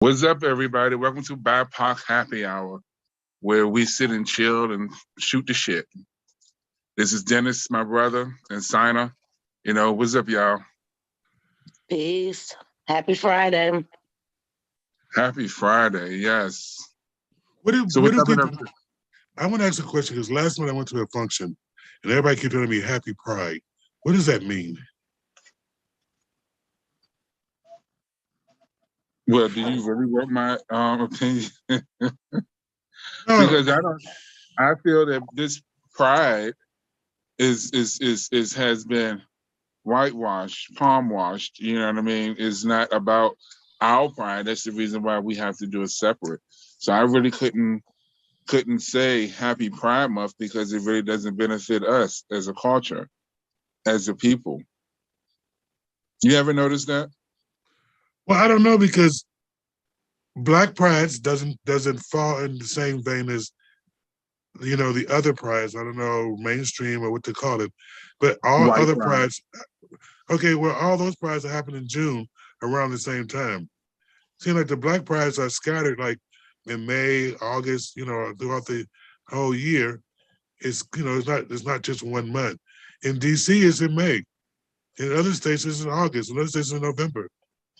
What's up, everybody? Welcome to BIPOC Happy Hour, where we sit and chill and shoot the shit. This is Dennis, my brother, and Sina. What's up, y'all? Peace. Happy Friday. Happy Friday, yes. What do So what what's do up in people? I want to ask a question because last night I went to a function and everybody kept telling me Happy Pride. What does that mean? Well, do you really want my opinion? No, Because I feel that this pride is has been whitewashed, palm washed. You know what I mean? It's not about our pride. That's the reason why we have to do it separate. So I really couldn't say Happy Pride Month because it really doesn't benefit us as a culture, as a people. You ever notice that? well, I don't know because Black Pride doesn't fall in the same vein as the other prides. I don't know mainstream or what to call it, but all White other pride. prides. Okay, well, all those prides are happening in June around the same time. Seems like the Black prides are scattered like in May, August, throughout the whole year. It's not just 1 month. In DC, it's in May. In other states, it's in August. In other states, it's in November.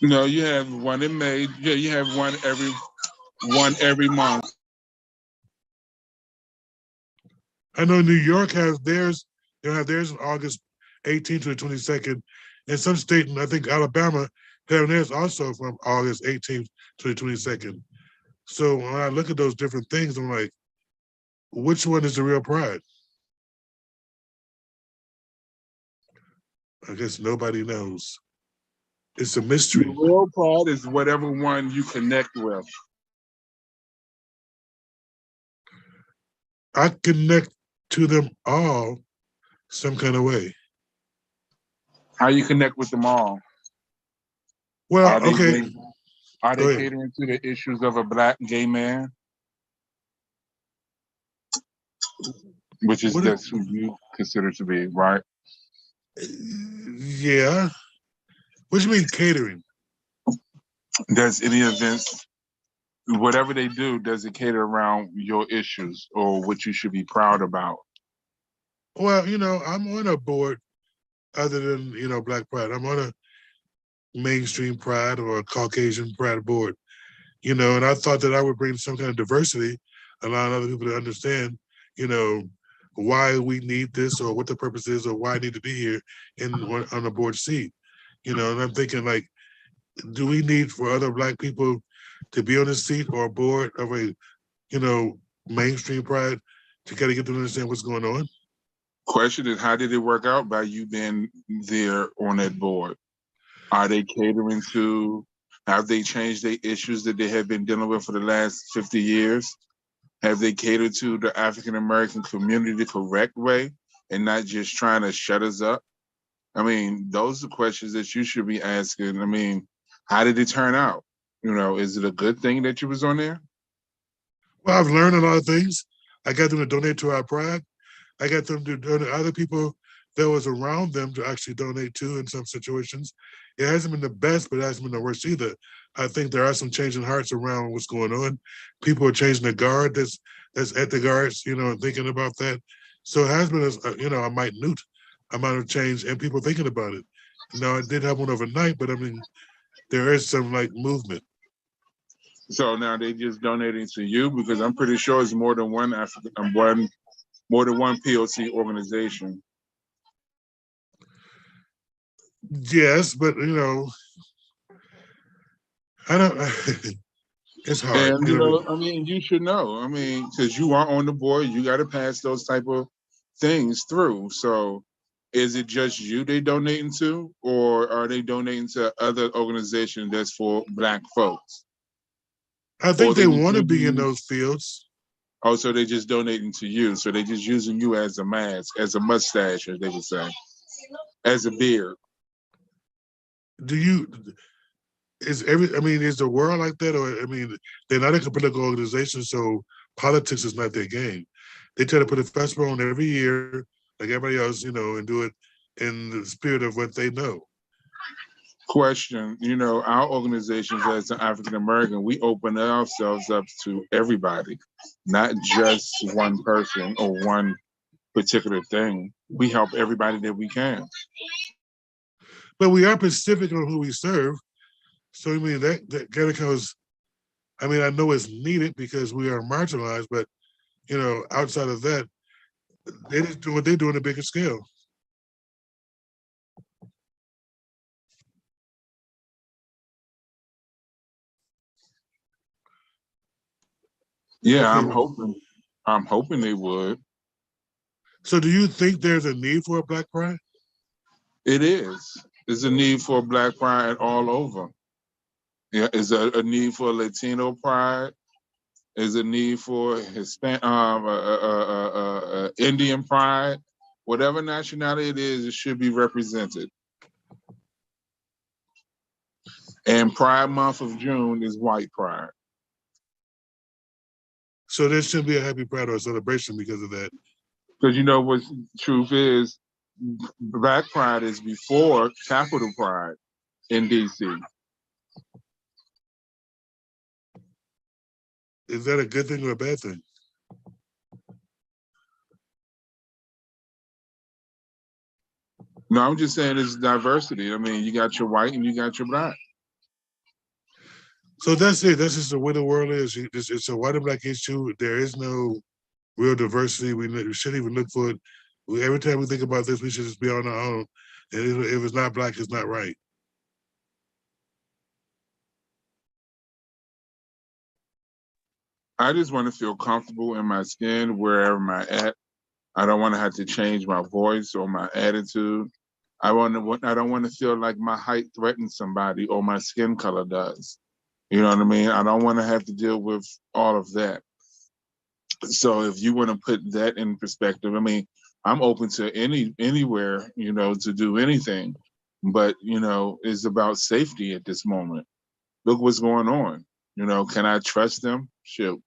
No, you have one in May. Yeah, you have one every month. I know New York has theirs. They'll have theirs in August 18th to the 22nd. And some state, and I think Alabama, having theirs also from August 18th to the 22nd. So when I look at those different things, I'm like, which one is the real pride? I guess nobody knows. It's a The mystery. real pride is whatever one you connect with. I connect to them all some kind of way. How you connect with them all? Well, Are they okay, are go they ahead. catering to the issues of a black gay man, which is What? that's who you consider to be, right? Yeah. What do you mean catering? Does any events, whatever they do, does it cater around your issues or what you should be proud about? Well, I'm on a board other than Black Pride. I'm on a mainstream Pride or a Caucasian Pride board. And I thought that I would bring some kind of diversity, allowing other people to understand, you know, why we need this or what the purpose is or why I need to be here on a board seat. And I'm thinking like, do we need for other Black people to be on a seat or a board of a, you know, mainstream Pride to kind of get them to understand what's going on? Question is, how did it work out by you being there on that board? Are they catering to, have they changed the issues that they have been dealing with for the last 50 years? Have they catered to the African American community the correct way and not just trying to shut us up? I mean, those are questions that you should be asking. I mean, how did it turn out? Is it a good thing that you was on there? Well, I've learned a lot of things. I got them to donate to our Pride. I got them to donate other people that was around them to actually donate to in some situations. It hasn't been the best, but it hasn't been the worst either. I think there are some changing hearts around what's going on. People are changing the guard that's at the guards, and thinking about that. So it has been a minute amount of change and people thinking about it. Now it did happen overnight, but I mean there is some like movement. So now they just donating to you because I'm pretty sure it's more than one African, more than one POC organization. Yes, but I don't. It's hard. And I mean, you should know. I mean, because you are on the board, you got to pass those type of things through. So, is it just you they donating to, or are they donating to other organizations that's for Black folks, I or think they they just want to using be in you? those fields. Oh, so they just donating to you. So they just using you as a mask, as a mustache, as they would say, as a beard. Do you? Is the world like that, or I mean, they're not a political organization, so politics is not their game. They try to put a festival on every year, like everybody else, and do it in the spirit of what they know. Question, our organizations as an African American, we open ourselves up to everybody, not just one person or one particular thing. We help everybody that we can. But we are specific on who we serve. So I mean that kind of goes. I mean, I know it's needed because we are marginalized, but outside of that, they just do what they do on a bigger scale. Yeah, Okay. I'm hoping they would. So do you think there's a need for a Black Pride? It is. There's a need for Black pride all over. Yeah, is a need for Latino pride. Is a need for Indian pride. Whatever nationality it is, it should be represented. And Pride Month of June is White Pride. So there should be a happy pride or a celebration because of that. Because what the truth is, Black Pride is before Capital Pride in DC. Is that a good thing or a bad thing? No, I'm just saying it's diversity. I mean, you got your white and you got your Black. So that's it. That's just the way the world is. It's a white and Black issue. There is no real diversity. We shouldn't even look for it. Every time we think about this, we should just be on our own. And if it's not Black, it's not right. I just want to feel comfortable in my skin wherever I'm at. I don't want to have to change my voice or my attitude. I don't want to feel like my height threatens somebody or my skin color does. You know what I mean? I don't want to have to deal with all of that. So if you want to put that in perspective, I mean, I'm open to anywhere, to do anything. But, it's about safety at this moment. Look what's going on. Can I trust them? Shoot.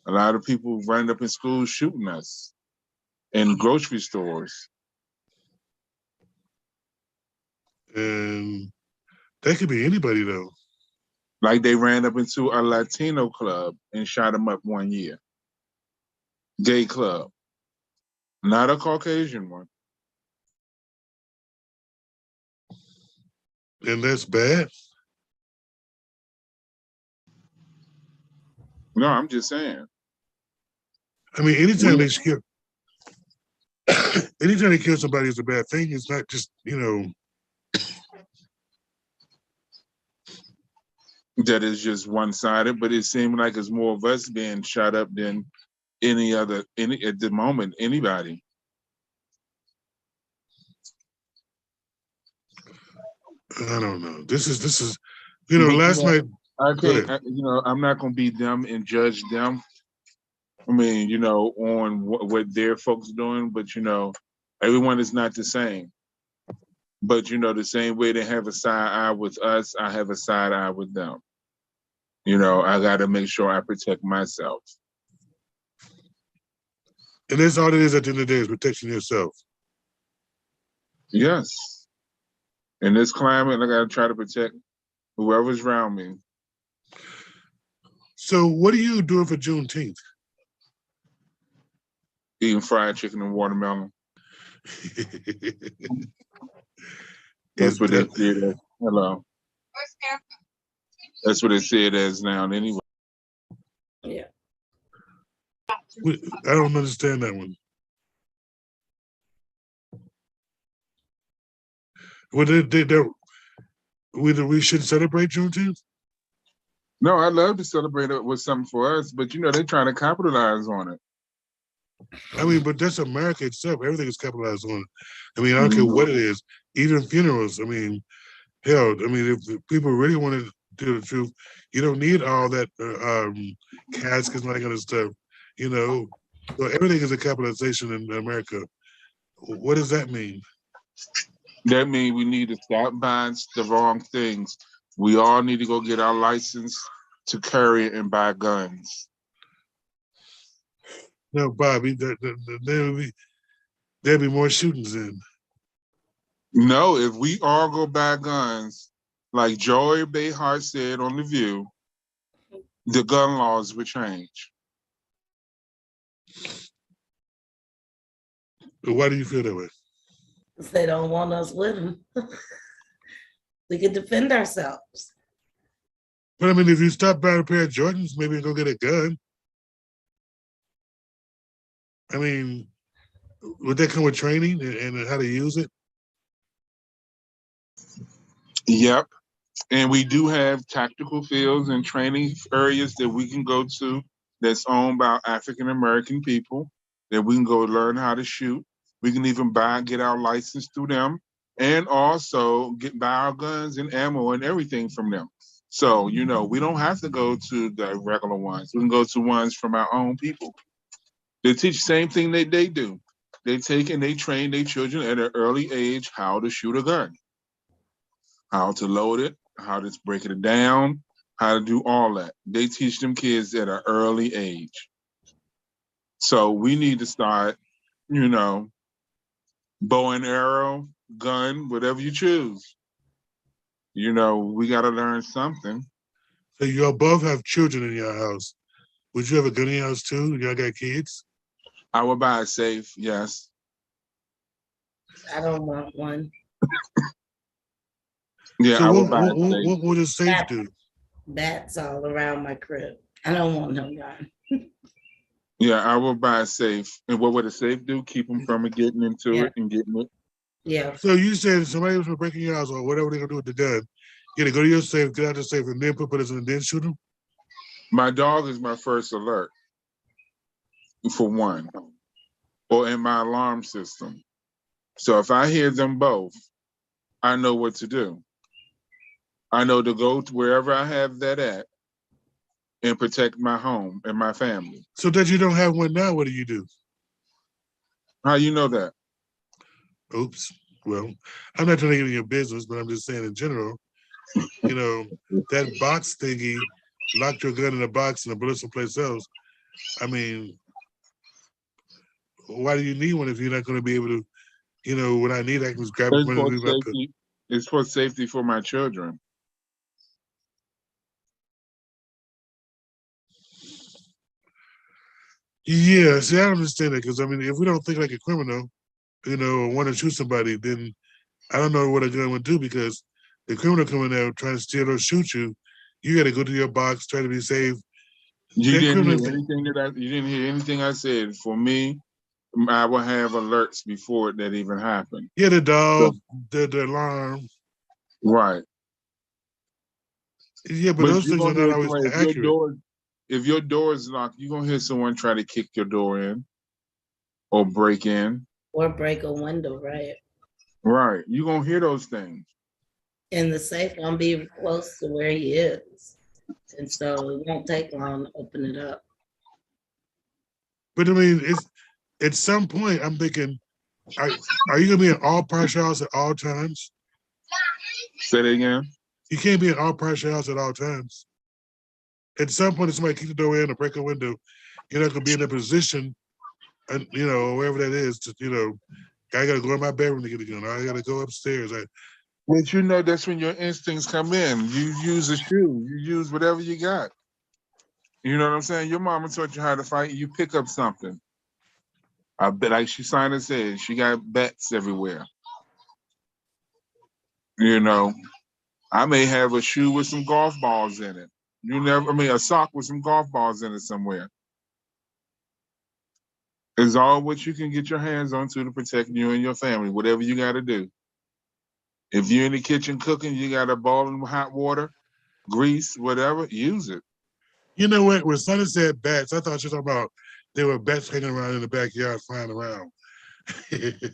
A lot of people running up in schools shooting us in grocery stores. And that could be anybody though. Like they ran up into a Latino club and shot him up one year. Gay club. Not a Caucasian one. And that's bad? No, I'm just saying. I mean, anytime they kill somebody is a bad thing. It's not just, that is just one-sided, but it seemed like it's more of us being shot up than any at the moment, anybody. I don't know. This is last night. I can't, I'm not going to be them and judge them. I mean, on what their folks doing, but everyone is not the same. But the same way they have a side eye with us, I have a side eye with them. I got to make sure I protect myself. And that's all it is at the end of the day, is protecting yourself. Yes. In this climate, I got to try to protect whoever's around me. So what are you doing for Juneteenth? Eating fried chicken and watermelon. That's what they see it as. Hello. That's what they see it as now anyway. Yeah. I don't understand that one. Well, we should celebrate Juneteenth? No, I love to celebrate it with something for us, but they're trying to capitalize on it. I mean, but that's America itself. Everything is capitalized on it. I mean, I don't care what it is. Even funerals. I mean, hell, if people really want to tell the truth, you don't need all that caskets and all that kind of stuff. So everything is a capitalization in America. What does that mean? That means we need to stop buying the wrong things. We all need to go get our license to carry and buy guns. No, Bobby, there'd be more shootings then. No, if we all go buy guns, like Joy Behar said on The View, the gun laws would change. But why do you feel that way? They don't want us with them. We can defend ourselves. But I mean, if you stop buying a pair of Jordans, maybe go get a gun. I mean, would that come with training and how to use it? Yep. And we do have tactical fields and training areas that we can go to that's owned by African American people that we can go learn how to shoot. We can even get our license through them, and also buy our guns and ammo and everything from them. So, we don't have to go to the regular ones. We can go to ones from our own people. They teach the same thing that they do. They take and they train their children at an early age how to shoot a gun, how to load it, how to break it down, how to do all that. They teach them kids at an early age. So we need to start, bow and arrow, gun, whatever you choose. We got to learn something. So you all both have children in your house. Would you have a gun in your house too? Y'all got kids? I would buy a safe, yes. I don't want one. Yeah, So I would buy a safe. what would a safe do? Bats all around my crib. I don't want no gun. Yeah, I will buy a safe. And what would a safe do? Keep them from getting into it and getting it. Yeah. So you said somebody was breaking your house or whatever they're gonna do with the gun. You gotta go to your safe, get out the safe, and then put it in and then shoot them? My dog is my first alert, for one, or in my alarm system. So if I hear them both, I know what to do. I know to go to wherever I have that at and protect my home and my family. So that you don't have one now, what do you do? How you know that? Oops. Well, I'm not trying to get in your business, but I'm just saying in general, that box thingy, locked your gun in a box and a bullet someplace else. I mean, why do you need one if you're not going to be able to, when I need, I can just grab it It's from for underneath my safety. It's for safety for my children. Yeah, see, I understand that because I mean, if we don't think like a criminal, or want to shoot somebody, then I don't know what a gun would do because the criminal coming there trying to steal or shoot you, you got to go to your box, try to be safe. You That didn't hear criminal, anything you didn't hear anything I said. For me, I will have alerts before that even happened. yeah, the So, dog, the alarm. right. Yeah, but But those you're things are gonna not hear always somebody accurate. if your door is locked, you're gonna hear someone try to kick your door in or break in. Or break a window, right? Right. You're gonna hear those things. And the safe gonna be close to where he is. And so it won't take long to open it up. But I mean, it's at some point I'm thinking, are you gonna be in all partial house at all times? Say it again. You can't be in all partial house at all times. At some point, if somebody kicks the door in or break a window, you're not gonna be in a position, and wherever that is, to I gotta go in my bedroom to get a gun. I gotta go upstairs. But that's when your instincts come in. You use a shoe. You use whatever you got. You know what I'm saying? Your mama taught you how to fight. You pick up something. I bet, like Shinda said, she got bats everywhere. I may have a shoe with some golf balls in it. A sock with some golf balls in it somewhere. It's all what you can get your hands on to protect you and your family, whatever you got to do. If you're in the kitchen cooking, you got a bowl of hot water, grease, whatever, use it. You know what? When Sonny said bats, I thought you were talking about there were bats hanging around in the backyard flying around.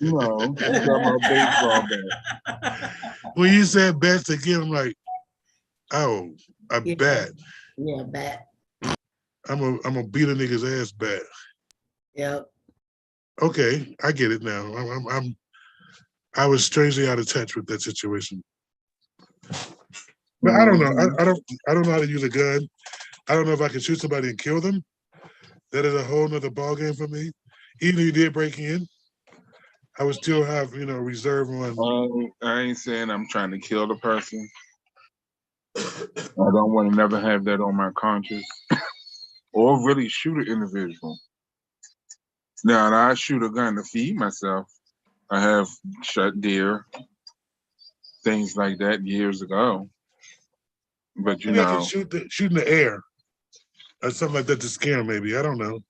No, I'm talking about baseball bat. When you said bats again, I'm like, oh, a Yeah. bat. Yeah, bat. I'm gonna beat a nigga's ass bat. Yep. Okay, I get it now. I was strangely out of touch with that situation. But I don't know. I don't know how to use a gun. I don't know if I can shoot somebody and kill them. That is a whole nother ballgame for me. Even if you did break in, I would still have, reserve on. I ain't saying I'm trying to kill the person. I don't want to never have that on my conscience or really shoot an individual. Now, I shoot a gun to feed myself. I have shot deer, things like that years ago. But Maybe I can shoot in the air or something like that to scare 'em, maybe. I don't know.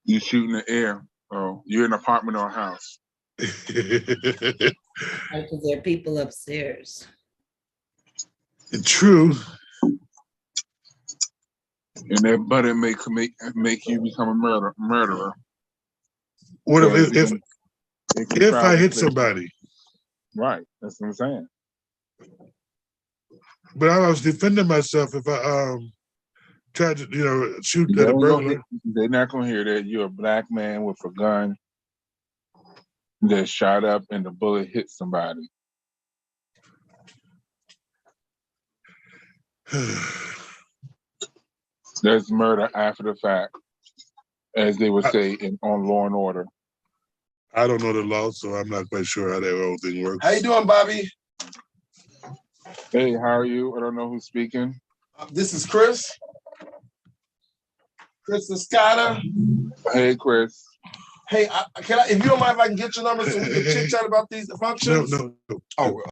you shoot in the air. Oh, you're in an apartment or a house. Because there are people upstairs. True. And that butter make you become a murderer. What Because if I hit somebody? Right, that's what I'm saying. But I was defending myself if I tried to, shoot at a burglar. They're not gonna hear that you're a black man with a gun that shot up and the bullet hit somebody. That's murder after the fact, as they would say on Law and Order. I don't know the law, so I'm not quite sure how that whole thing works. How you doing, Bobby? Hey, how are you? I don't know who's speaking. This is Chris. Chris Escada. Hey, Chris. Hey, if you don't mind if I can get your number so we can chit chat about these functions? No. Oh,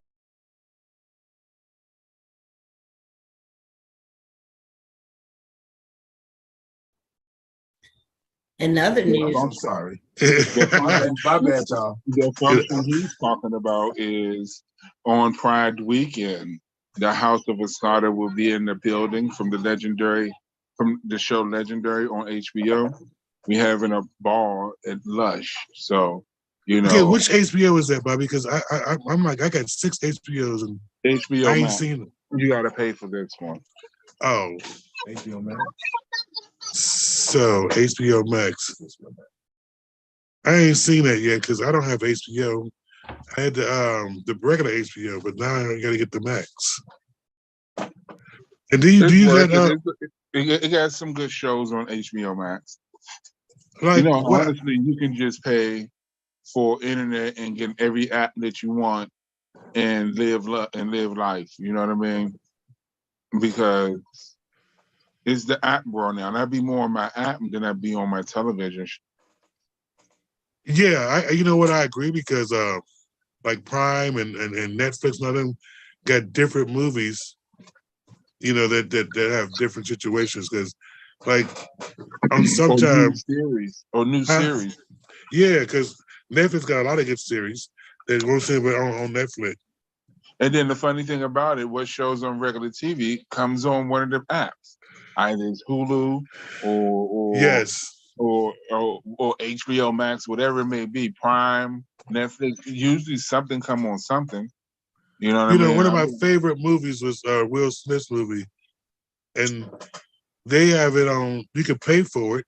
In other news, I'm sorry. My bad, y'all. The function he's talking about is on Pride weekend. The House of Escada will be in the building from the show Legendary on HBO. We having a ball at Lush, so Okay, which HBO is that, Bobby? Because I'm like, I got 6 HBOs and HBO I ain't Max. seen them. You got to pay for this one. Oh, HBO Max. so HBO Max. I ain't seen that yet because I don't have HBO. I had the regular HBO, but now I got to get the Max. And do you got it got some good shows on HBO Max. like honestly, you can just pay for internet and get every app that you want and live life. You know what I mean? Because it's the app world now, and I'd be more on my app than I'd be on my television. Yeah, you know what? I agree because like Prime and Netflix and all them got different movies, that have different situations. Because like on sometimes new series. Yeah, because Netflix got a lot of good series that won't see on Netflix. And then the funny thing about it, what shows on regular TV comes on one of the apps. Either it's Hulu or yes. Or HBO Max, whatever it may be, Prime, Netflix. Usually something come on something. You know what I mean? One of my favorite movies was Will Smith's movie, and they have it on. You can pay for it,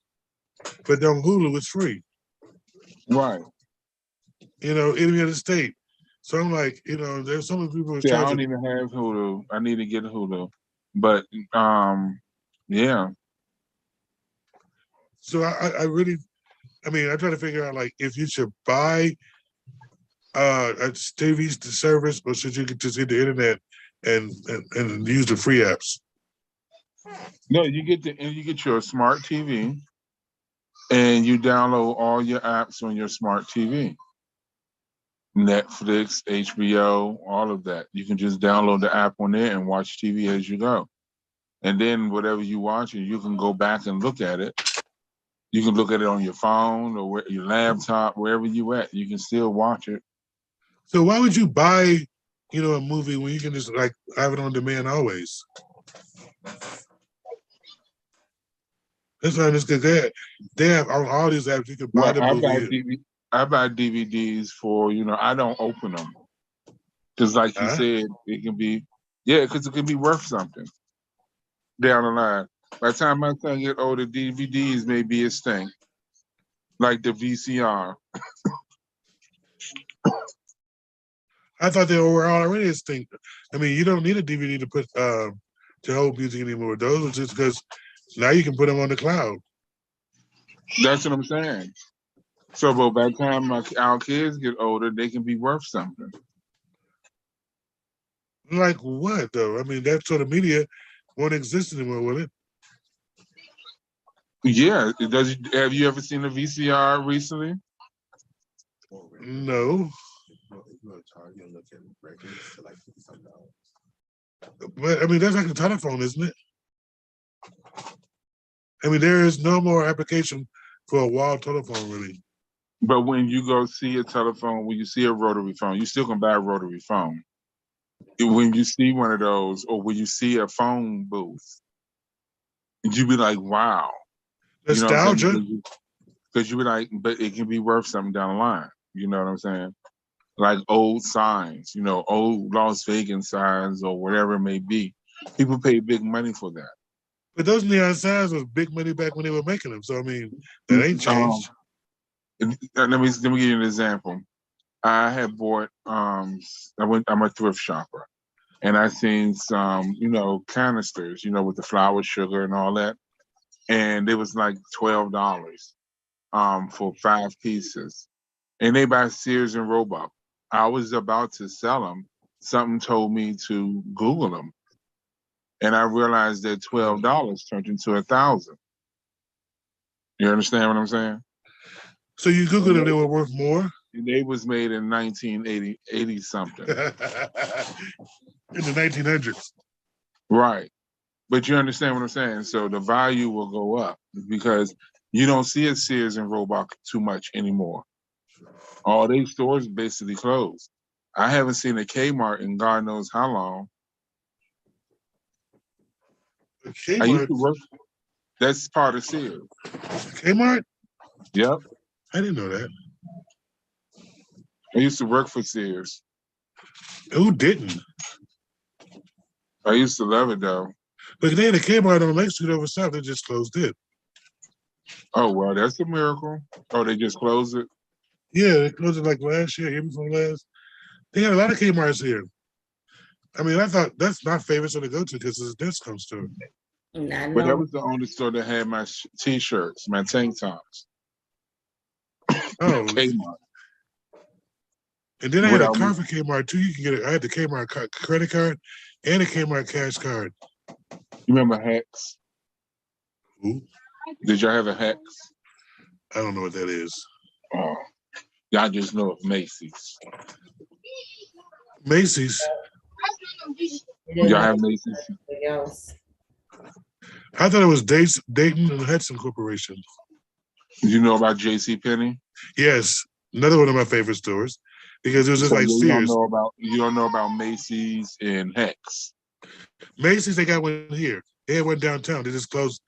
but on Hulu it's free. Right. Any other state. So I'm like, there's so many people who I don't even have Hulu. I need to get Hulu, but yeah. So I really, I try to figure out like if you should buy a TV service or should you just hit the internet and use the free apps. No, you get your smart TV, and you download all your apps on your smart TV. Netflix, HBO, all of that. You can just download the app on there and watch TV as you go. And then whatever you watch, you can go back and look at it. You can look at it on your phone or your laptop, wherever you at. You can still watch it. So why would you buy, a movie when you can just like have it on demand always? That's not just because they have on all these apps you can buy the movie. I buy DVDs for, I don't open them. Because like you said, it can be, because it can be worth something down the line. By the time my son get older, DVDs may be his thing. Like the VCR. I thought they were already his thing. You don't need a DVD to put to hold music anymore. Those are just because now you can put them on the cloud. That's what I'm saying. So, but by the time our kids get older, they can be worth something. Like what though? I mean, that sort of media won't exist anymore, will it? Yeah, it does. Have you ever seen a VCR recently? No, but I mean that's like a telephone, isn't it? I mean, there is no more application for a wall telephone, really. But when you go see a telephone, when you see a rotary phone, you still can buy a rotary phone. When you see one of those, or when you see a phone booth, you be like, "Wow," you know what I'm Nostalgia. saying? Because you be like, "But it can be worth something down the line." You know what I'm saying? Like old signs, old Las Vegas signs or whatever it may be. People pay big money for that. But those neon signs was big money back when they were making them. So I mean, that ain't changed. Let me give you an example. I had bought I'm a thrift shopper, and I seen some canisters, with the flour, sugar, and all that, and it was like $12 for 5 pieces, and they by Sears and Roebuck. I was about to sell them. Something told me to Google them, and I realized that $12 turned into 1,000. You understand what I'm saying? So you And Googled if they were worth more? they was made in 1980 something. In the 1900s. Right. But you understand what I'm saying? So the value will go up because you don't see a Sears and Roebuck too much anymore. All these stores basically closed. I haven't seen a Kmart in God knows how long. I used Kmart. to work. That's part of Sears. Kmart? Yep. I didn't know that. I used to work for Sears. Who didn't? I used to love it though. But they had a Kmart on Lake Street over south. They just closed it. Oh well, that's a miracle. Oh, they just closed it. Yeah, they closed it like last year, year before last. They had a lot of Kmart's here. I mean, I thought that's my favorite store to go to because it's a discount store. I But that know. was the only store that had my t-shirts, my tank tops. Oh, Kmart. and then I had a Without me. card for Kmart too. You can get it. I had the Kmart credit card and a Kmart cash card. You remember Hex? Ooh, Did y'all have a Hex? I don't know what that is. Oh, y'all just know of Macy's. Macy's. Y'all have Macy's? Else. I thought it was Dayton and Hudson Corporation. You know about J.C. Penney? Yes, another one of my favorite stores because it was just So like you don't Sears. know about Macy's and Hex. Macy's, they got one here. They had one downtown. They just closed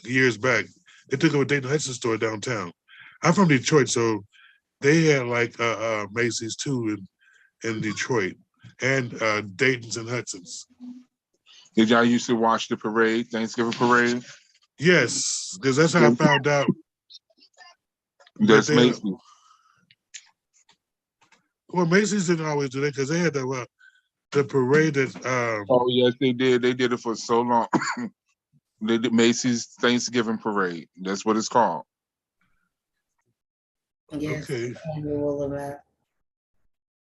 years back. They took over Dayton Hudson store downtown. I'm from Detroit, so they had like Macy's too in Detroit and Dayton's and Hudson's. Did y'all used to watch the parade, Thanksgiving parade? Yes, because that's how I found out. That's Macy's. Well, Macy's didn't always do that because they had the parade that. Oh yes, they did. They did it for so long. They did Macy's Thanksgiving parade. That's what it's called. Yes, Okay. annual event.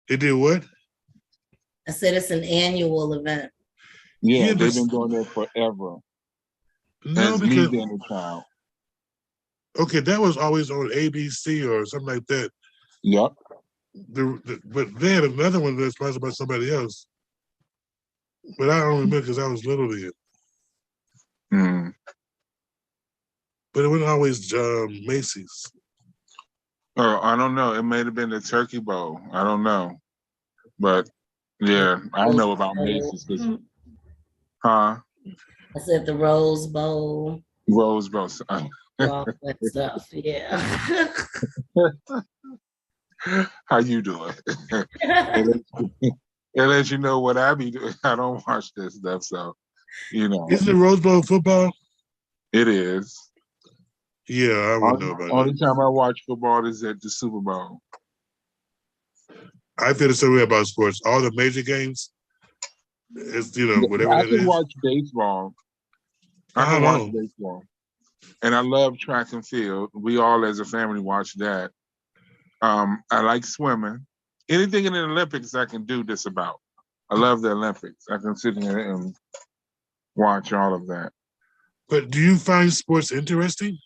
They did what? I said it's an annual event. Yeah, Yeah, they've been doing that forever. No, As me because being a child. okay, that was always on ABC or something like that. Yep. But they had another one that's sponsored by somebody else. But I don't remember because I was little then. Mm. But it wasn't always Macy's. Oh, I don't know. It may have been the Turkey Bowl. I don't know. But yeah, I know about Macy's. Huh? I said the Rose Bowl, Rose Bowl. all that stuff. Yeah. How you doing? It lets you know what I be doing. I don't watch this stuff, so Isn't the Rose Bowl football? it is. Yeah, I wouldn't know about Only that. time I watch football is at the Super Bowl. I feel the same way about sports. All the major games, it's whatever I that can is. watch baseball. I How can watch long? baseball, and I love track and field. We all, as a family, watch that. I like swimming. Anything in the Olympics, I can do just about. I love the Olympics. I can sit there and watch all of that. But do you find sports interesting?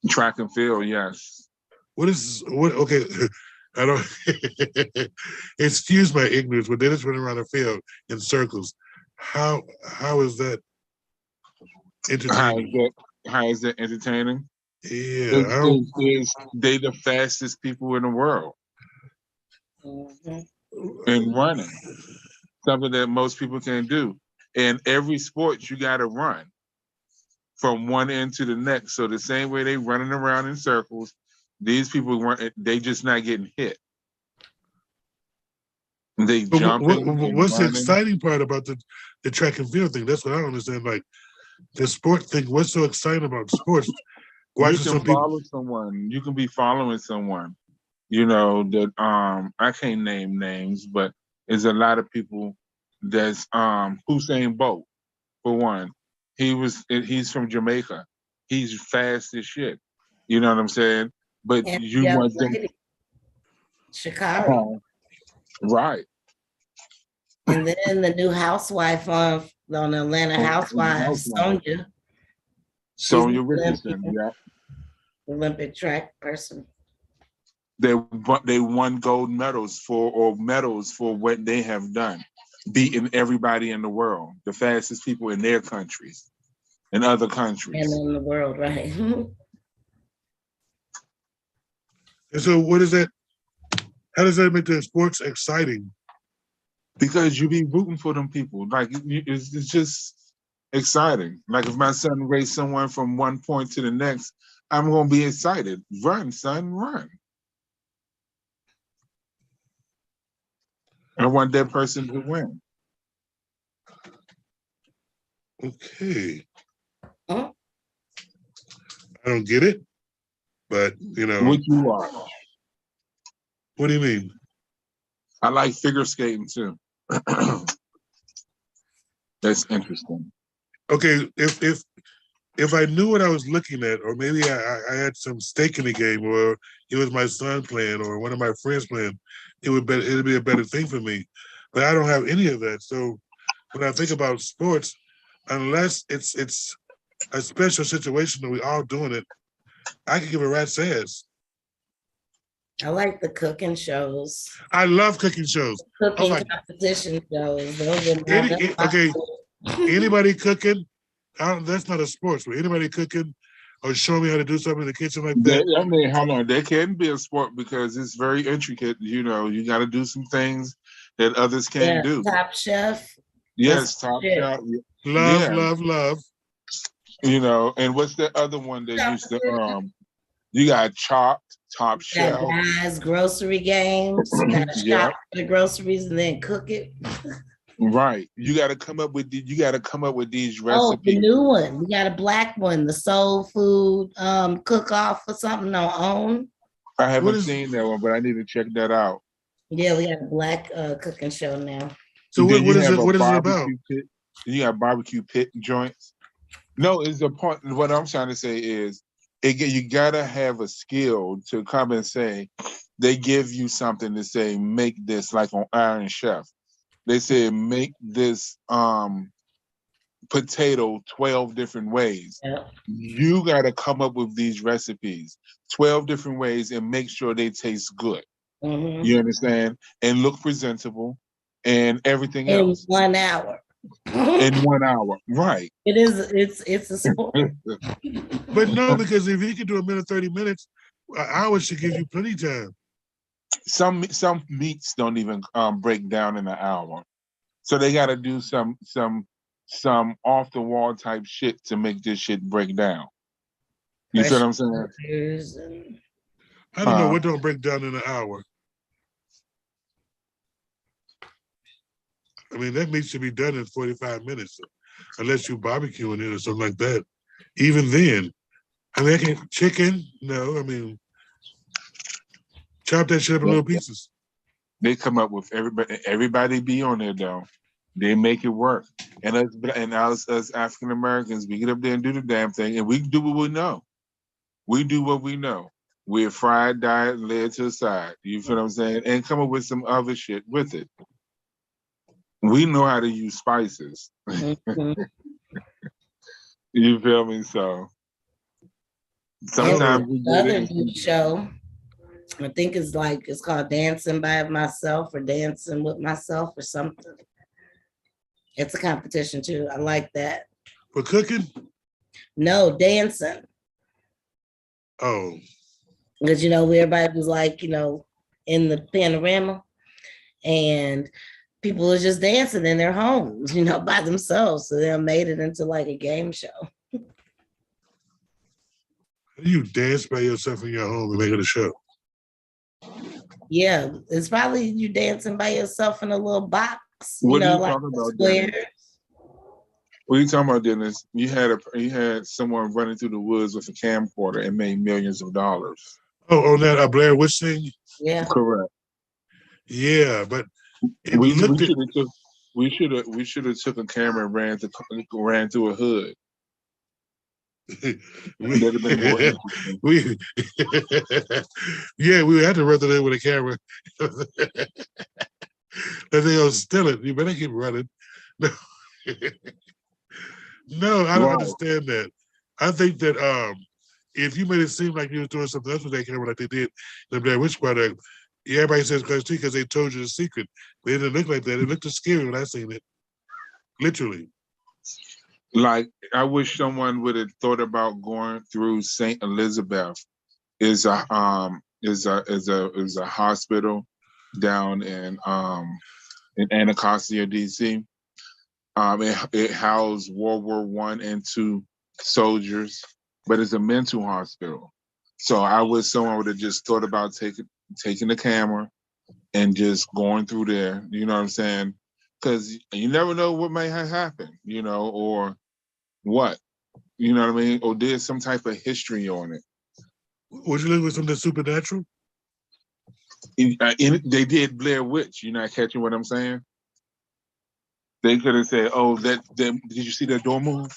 Track and field, yes. What is what? Okay, I don't. Excuse my ignorance, but they just run around the field in circles. How is that entertaining? How is that entertaining? Yeah, I don't. They the fastest people in the world Mhm. in running. Something that most people can't do. In every sport, you got to run from one end to the next. So the same way they running around in circles, these people run. They just not getting hit. They But jumping and what's the running. exciting part about the track and field thing? That's what I don't understand. Like the sport thing. What's so exciting about sports? You Watching can some people. follow someone. You can be following someone. You know that I can't name names, but there's a lot of people that's Usain Bolt for one. He's from Jamaica. He's fast as shit. You know what I'm saying? But And you young want them lady, Shikari. right. And then the new housewife on Atlanta Housewives, Sonia. She's Sonia an Richardson, yeah. Olympic track person. They won gold medals for what they have done, beating everybody in the world, the fastest people in their countries, in other countries. And in the world, right? And so, what is that? How does that make the sports exciting? Because you be rooting for them people. Like it's just exciting. Like if my son raced someone from one point to the next, I'm gonna be excited. Run, son, run. I want that person to win. Okay, Huh? I don't get it, but you know, What you watch? what do you mean? I like figure skating too. That's interesting. Okay, if I knew what I was looking at, or maybe I had some stake in the game, or it was my son playing, or one of my friends playing, it'd be a better thing for me. But I don't have any of that. So when I think about sports, unless it's a special situation that we all doing it, I can give a rat's ass. I like the cooking shows, I love cooking shows. cooking like competition shows. Those are my, okay, anybody cooking, that's not a sports, but anybody cooking or showing me how to do something in the kitchen like that. I mean, hold on. There can be a sport because it's very intricate. You know, you got to do some things that others can't do. Top Chef. Yes, Top Chef. Love, Yeah, love, love. you know, and what's the other one that used to you got Chopped, Top Chef. Guys, grocery games. You gotta Yeah. shop for the groceries and then cook it. Right. You got to come up with these Oh, recipes. the new one. We got a black one, the soul food cook off or something on OWN. I haven't seen that one, but I need to check that out. Yeah, we got a black cooking show now. So Then what you is have it? a What is it barbecue about? pit. You got barbecue pit joints. No, it's the point. What I'm trying to say is, you gotta have a skill to come and say. They give you something to say, make this like on Iron Chef. They say make this potato 12 different ways. Yeah. You gotta come up with these recipes, 12 different ways, and make sure they taste good. Mm-hmm. You understand? And look presentable and everything In else. 1 hour. In 1 hour. Right. It's a sport. But no, because if you can do a minute, 30 minutes, an hour should give you plenty of time. Some meats don't even break down in an hour. So they gotta do some off the wall type shit to make this shit break down. You see what I'm saying? I don't know what don't break down in an hour. I mean, that meat should be done in 45 minutes, unless you barbecuing it or something like that. Even then, I mean, I can't chicken. No, I mean, chop that shit up in little pieces. They come up with everybody be on there though. They make it work. And us African Americans, we get up there and do the damn thing, and we do what we know. We do what we know. We're fried, diet, led to the side. You feel what I'm saying? And come up with some other shit with it. We know how to use spices. Mhm. You feel me? So And sometimes we the get other it. new show, I think it's called Dancing by Myself or Dancing with Myself or something. It's a competition too. I like that. For cooking? No, dancing. Oh, Because everybody was like, in the panorama and people was just dancing in their homes, by themselves. So they made it into like a game show. you dance by yourself in your home and make it a show. Yeah, it's probably you dancing by yourself in a little box, What are you like talking a about, square. Dennis? What are you talking about, Dennis? You had someone running through the woods with a camcorder and made millions of dollars. Oh, on that Blair Witch thing? Yeah. Correct. Yeah, but it We looked at should have took a camera and ran through a hood. That'd have been more interesting. we yeah, we had to run there with a camera. And they gonna steal it. You better keep running. No, no, I don't Right. understand that. I think that if you made it seem like you was doing something else with that camera, like they did in the Blair Witch Project, everybody says because they told you the secret. But it didn't look like that. It looked scary when I seen it. Literally. Like, I wish someone would have thought about going through St. Elizabeth. Is a hospital down in Anacostia, DC. It housed World War I and II soldiers, but it's a mental hospital. So I wish someone would have just thought about taking the camera and just going through there. You know what I'm saying? Because you never know what may have happened, or what. You know what I mean? Or there's some type of history on it. Would you look with something supernatural? They did Blair Witch. You're not catching what I'm saying? They could have said, "Oh, did you see that door move?"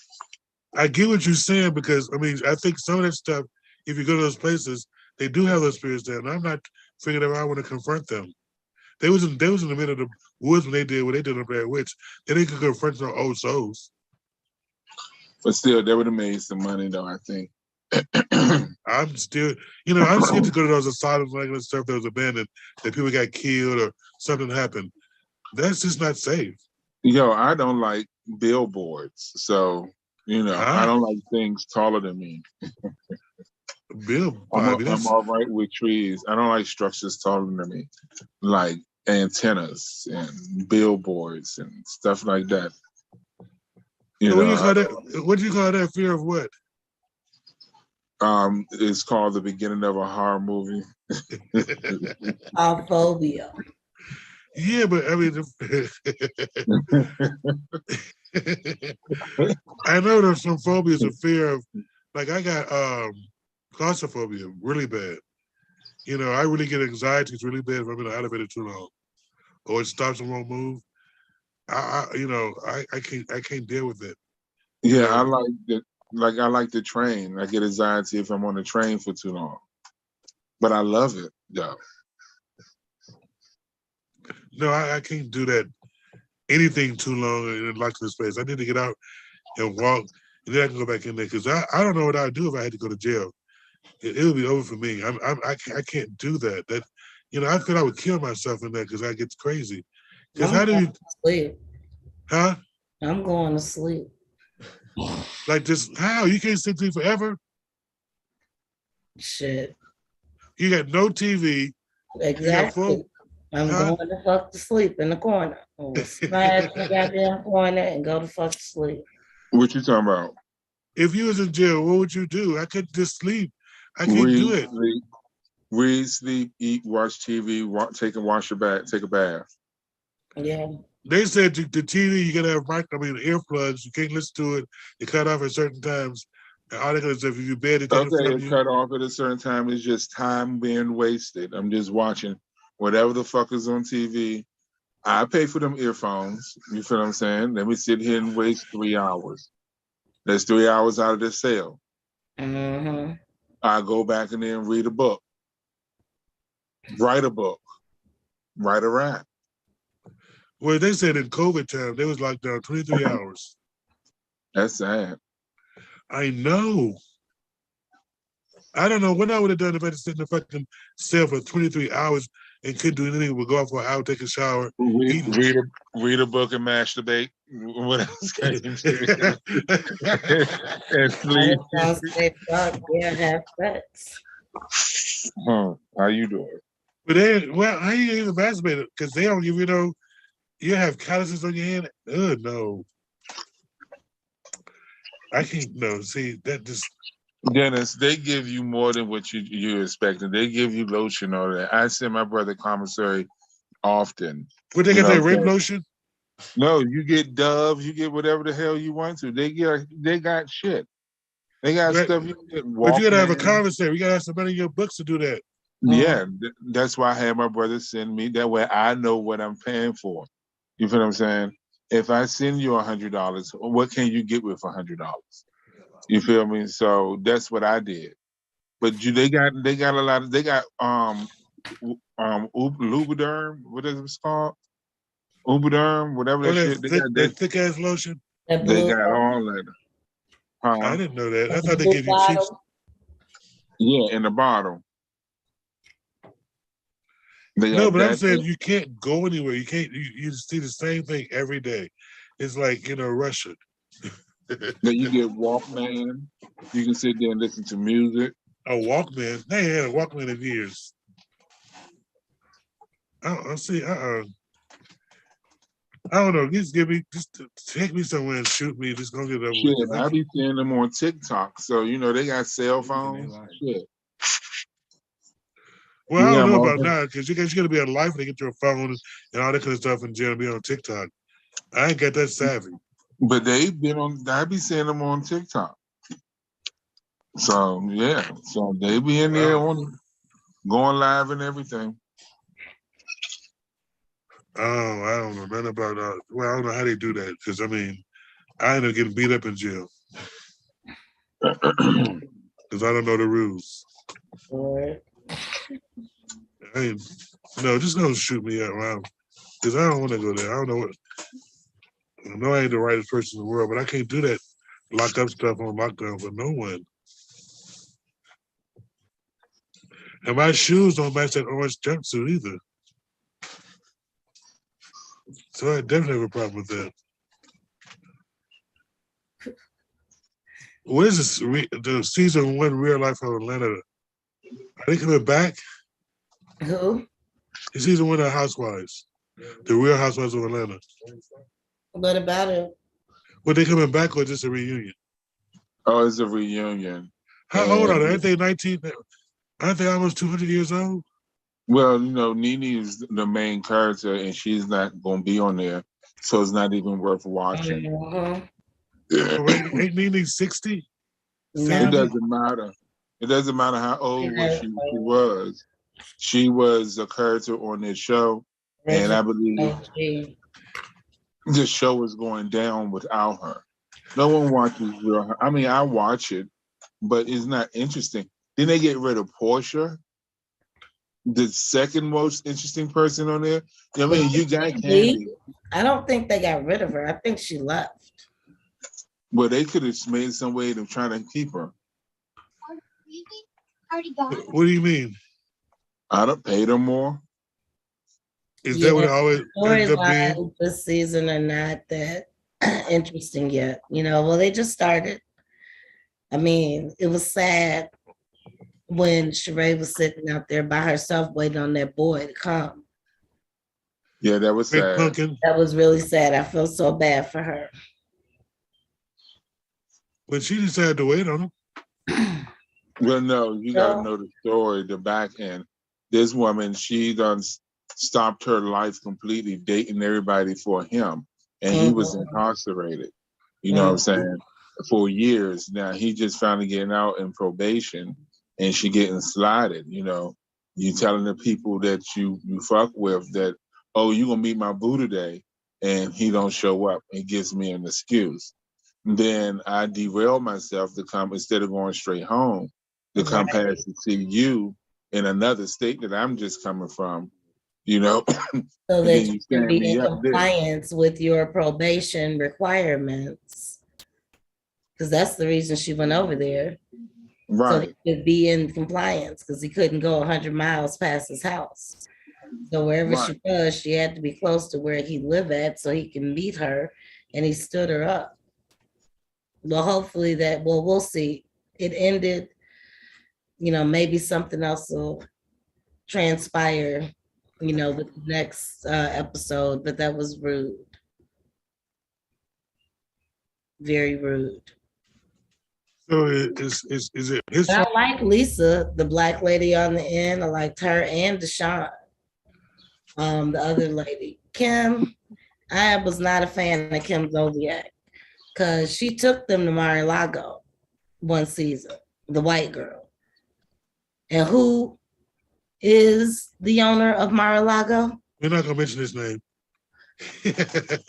I get what you're saying because I think some of that stuff, if you go to those places, they do have those spirits there, and I'm not figuring out how I want to confront them. They was in the middle of the woods when they did what they did on Blair Witch. They didn't confront no old souls. But still, they would have made some money, though, I think. I'm still, I'm scared to go to those asylums and stuff that was abandoned, that people got killed or something happened. That's just not safe. Yo, I don't like billboards, so I Huh? don't like things taller than me. Bill Bobby, I'm all right with trees. I don't like structures taller than me, like antennas and billboards and stuff like that. so what do you call that? What do you call that? Fear of what? It's called the beginning of a horror movie. Phobia. Yeah, but I mean, I know there's some phobias, a fear of, like I got claustrophobia really bad. I really get anxiety. It's really bad if I'm in an elevator too long, or it stops and won't move. I can't deal with it. Yeah, I like the I like the train. I get anxiety if I'm on the train for too long. But I love it, though. No, I can't do that. Anything too long in locked in space. I need to get out and walk, and then I can go back in there because I don't know what I'd do if I had to go to jail. It would be over for me. I can't do that. That I feel I would kill myself in that because I get crazy. Because how do you sleep? Huh? I'm going to sleep. Like just how you can't sit there forever? Shit. You got no TV. Exactly. I'm going to fuck to sleep in the corner. I'm gonna smash the goddamn corner and go to fuck to sleep. What you talking about? If you was in jail, what would you do? I could just sleep. I can't do it. Read, sleep, eat, watch TV, take a bath. Yeah. They said the TV you gotta have earplugs. You can't listen to it. They cut off at certain times. And all that kind of stuff. If you bed, Okay, it's cut off at a certain time. It's just time being wasted. I'm just watching whatever the fuck is on TV. I pay for them earphones. You feel what I'm saying? Let me sit here and waste 3 hours. That's 3 hours out of the sale. Mm-hmm. I go back and then read a book. Write a book. Write a rap. Well, they said in COVID time they was locked down 23 hours. That's sad. I know. I don't know what I would have done if I had to sit in the fucking cell for 23 hours and couldn't do anything but go out for an hour, take a shower, eat. Read a book and masturbate. What else can you do? And sleep. Yeah, have sex. How you doing? But then, well, how you even masturbate? Because they don't give you have calluses on your hand. No. I can't, no, see, that just. Dennis, they give you more than what you expected. They give you lotion or that. I send my brother commissary often. Would they get that rape lotion? No, you get Dove, you get whatever the hell you want to. They got shit. They got stuff you get. But you gotta have a commissary. You gotta have somebody in your books to do that. Yeah, that's why I had my brother send me. That way I know what I'm paying for. You feel what I'm saying? If I send you $100, what can you get with $100? You feel me? So that's what I did. But they got a lot of Lubriderm, what is it called? Lubriderm, whatever that shit. That thick ass lotion. They got all that. I didn't know that. I thought they gave you cheap. Yeah, in the bottle. No, but I'm saying you can't go anywhere. You can't. You see the same thing every day. It's like Russia. Then you get Walkman. You can sit there and listen to music. A Walkman? They ain't had a Walkman in years. I see. I don't know. Just take me somewhere and shoot me. Just go get it over with. I be seeing them on TikTok. So they got cell phones. Shit. Well, I don't know about now because you got to be on life to get your phone and all that kind of stuff in jail and be on TikTok. I ain't got that savvy. But they've been on. I be seeing them on TikTok. So yeah, so they be in there on going live and everything. Oh, I don't know nothing about that. Well, I don't know how they do that because I end up getting beat up in jail because I don't know the rules. Just gonna shoot me around because I don't want to go there. I don't know what. I know I ain't the rightest person in the world, but I can't do that. Lock up stuff on lockdown for no one. And my shoes don't match that orange jumpsuit either. So I definitely have a problem with that. What is this? The season 1 Real Life of Atlanta? Are they coming back? Who? The season 1 of Housewives. The Real Housewives of Atlanta. What about it? Were they coming back or just a reunion? Oh, it's a reunion. How old are they? Aren't they 19? Aren't they almost 200 years old? Well, Nene is the main character, and she's not going to be on there, so it's not even worth watching. Ain't Nene 60? It doesn't matter. It doesn't matter how old she was. She was a character on this show, and I believe the show is going down without her. No one watches Real. I mean, I watch it, but it's not interesting. Then they get rid of Portia, the second most interesting person on there. I mean, you got Candy. I don't think they got rid of her. I think she left. Well, they could have made some way to try to keep her. What do you mean? I'd have paid her more. Is that what it always ends up being? This season are not that interesting yet. Well, they just started. I mean, it was sad when Sheree was sitting out there by herself waiting on that boy to come. Yeah, that was sad. That was really sad. I feel so bad for her. But she decided to wait on him. Well, no, you got to know the story, the back end. This woman, she done stopped her life completely, dating everybody for him. And he was incarcerated, you know what I'm saying, for years. Now, he just finally getting out in probation, and she getting slotted, You telling the people that you fuck with that, oh, you going to meet my boo today, and he don't show up. It gives me an excuse. Then I derail myself to come, instead of going straight home, to come past to see you in another state that I'm just coming from. you know, So and that then you you can stand be me in up there. compliance with your probation requirements. Because that's the reason she went over there. So Right. he could be in compliance because he couldn't go 100 miles past his house. So wherever Right. she was, she had to be close to where he lived at so he can meet her. And he stood her up. Well, hopefully we'll see. It ended, maybe something else will transpire, with the next episode, but that was rude. Very rude. So is it his But fault? I like Lisa, the black lady on the end. I liked her and Deshaun, the other lady. Kim, I was not a fan of Kim Zodiac because she took them to Mar-a-Lago one season, the white girl. And who is the owner of Mar-a-Lago? We're not gonna mention his name.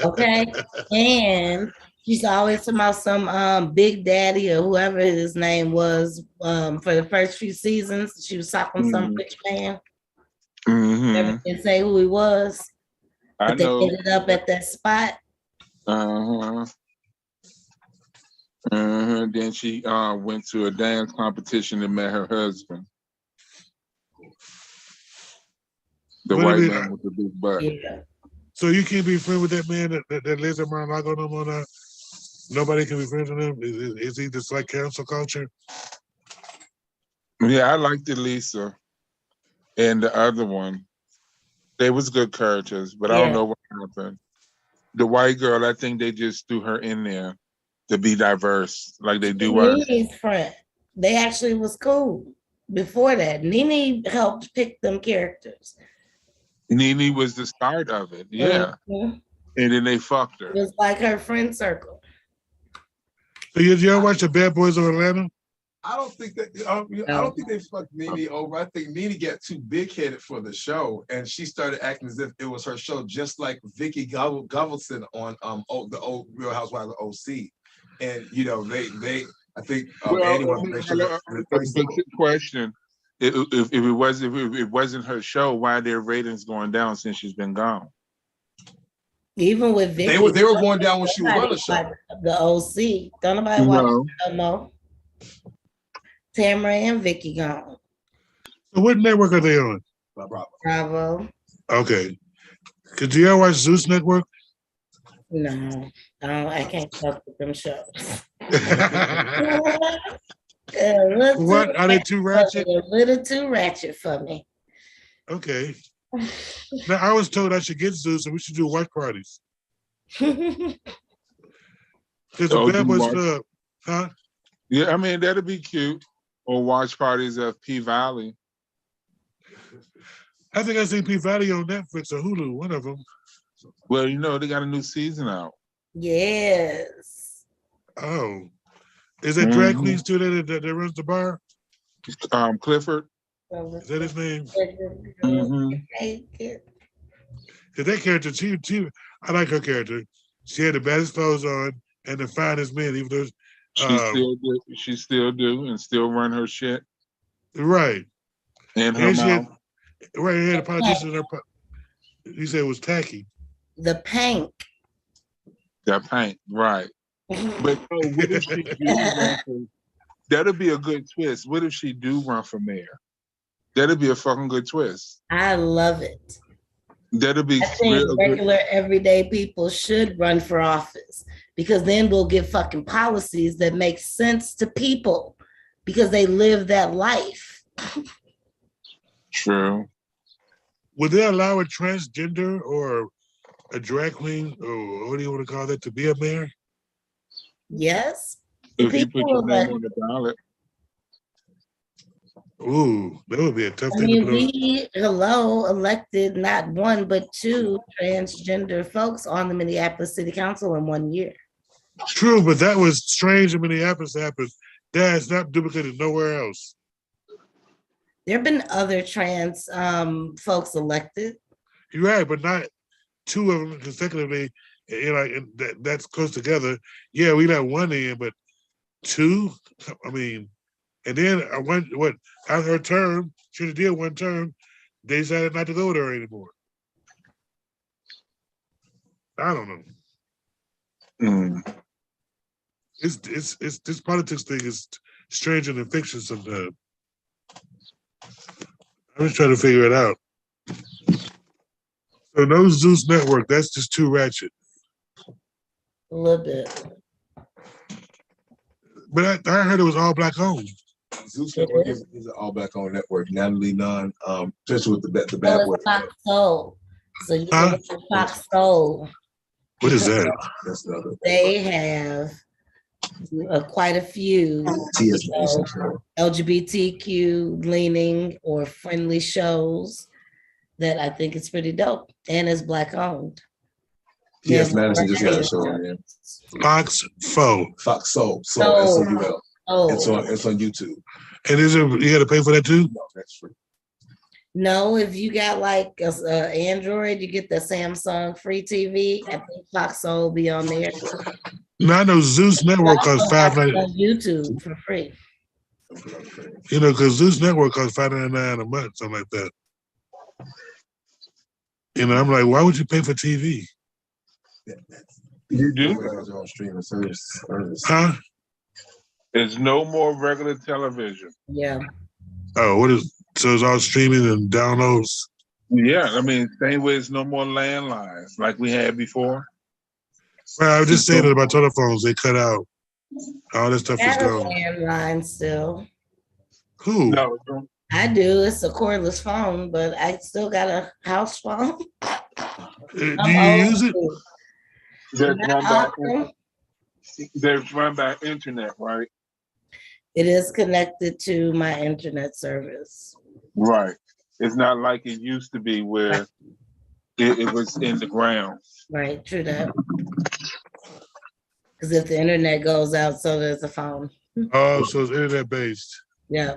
Okay. And she's always talking about some Big Daddy or whoever his name was for the first few seasons. She was talking some rich man. Never did say who he was, I but they know. ended up at that spot. Then she went to a dance competition and met her husband, the But I white mean, man with the big butt. Yeah. so you can't be friends with that man that lives in Mar-a-Lago no more now? Nobody can be friends with him? Is he just like cancel culture? Yeah, I liked Lisa and the other one. They was good characters, but I don't Yeah. know what happened. The white girl, I think they just threw her in there to be diverse, like they do us. Nene's friend. They actually was cool before that. Nene helped pick them characters. Nene was the start of it, yeah. Mhm. And then they fucked her. It was like her friend circle. So y'all watch the Bad Boys of Atlanta? I don't think that. I don't think they fucked Nene over. I think Nene got too big headed for the show, and she started acting as if it was her show, just like Vicky Govelson on the old Real Housewives of OC. And they I think Annie wanted to make sure that replaced But good question. If it wasn't her show, why are their ratings going down since she's been gone? Even with Vicky, they were going down when she was on the show. The OC. Don't nobody watch No. no more. Tamara and Vicky gone. So what network are they on? Bravo. Okay. Do y'all watch Zeus Network? No, I can't fuck with them shows. What? Are they too ratchet? A little too ratchet for me. Okay. Now I was told I should get Zeus and we should do watch parties. There's a Bad Boys Club, huh? Yeah, I mean that'd be cute. Or watch parties of P Valley. I think I seen P Valley on Netflix or Hulu, one of them. Well, they got a new season out. Yes. Oh. Is that drag queens too that runs the bar? Clifford. Is that his name? Mm-hmm. Cause that character, she, I like her character. She had the baddest clothes on and the finest men, even though She still do and still run her shit. Right. And her mouth. Right, had a politician in her. He said it was tacky. The Pank. That paint, right. But what if she do run for, that'd be a good twist. What if she do run for mayor? That'd be a fucking good twist. I love it. That'd be I think regular everyday people should run for office because then we'll get fucking policies that make sense to people because they live that life. True. Would they allow a transgender or a drag queen, or what do you want to call that, to be a mayor? Yes. If you put your name on the ballot. Ooh, that would be a tough thing to put we elected not one but two transgender folks on the Minneapolis City Council in 1 year. True, but that was strange in Minneapolis happens. That's not duplicated nowhere else. There have been other trans folks elected. You're right, but not two of them consecutively. That's close together. Yeah, we let one in, but two. I mean, and then after her term, she did one term. They decided not to go there anymore. I don't know. Mm. It's this politics thing is stranger than fiction sometimes. I'm just trying to figure it out. So no Zeus Network, that's just too ratchet. A little bit. But I heard it was all black owned. Zeus Network is an all black owned network. Natalie Nunn, especially with the bad Oh, boy. it's Fox Soul. So you can watch Fox Soul. What is that? That's the other. They have quite a few LGBTQ leaning or friendly shows that I think it's pretty dope, and it's black owned. Yes, Madison just got a show on there. Fox Soul. Fox Soul. So Oh, it's on YouTube. And is it you got to pay for that too? No, that's free. No, if you got like a Android, you get the Samsung free TV. I think Fox Soul will be on there. No, I know Zeus Network costs $5.99 on YouTube for free. You know, because Zeus Network costs $5.99 a month, something like that. You know, I'm like, why would you pay for TV? You do? On streaming service. Huh? There's no more regular television. Yeah. Oh, what is so it's all streaming and downloads? Yeah, I mean, same way it's no more landlines like we had before. Well, I was just saying that about telephones, they cut out. All this stuff is I have a gone. landline still. Who? No, I do. It's a cordless phone, but I still got a house phone. Do you use it? They're run by internet, right? It is connected to my internet service. Right. It's not like it used to be where it was in the ground. Right, true that. Because if the internet goes out, so does the phone. Oh, so it's internet based. Yeah.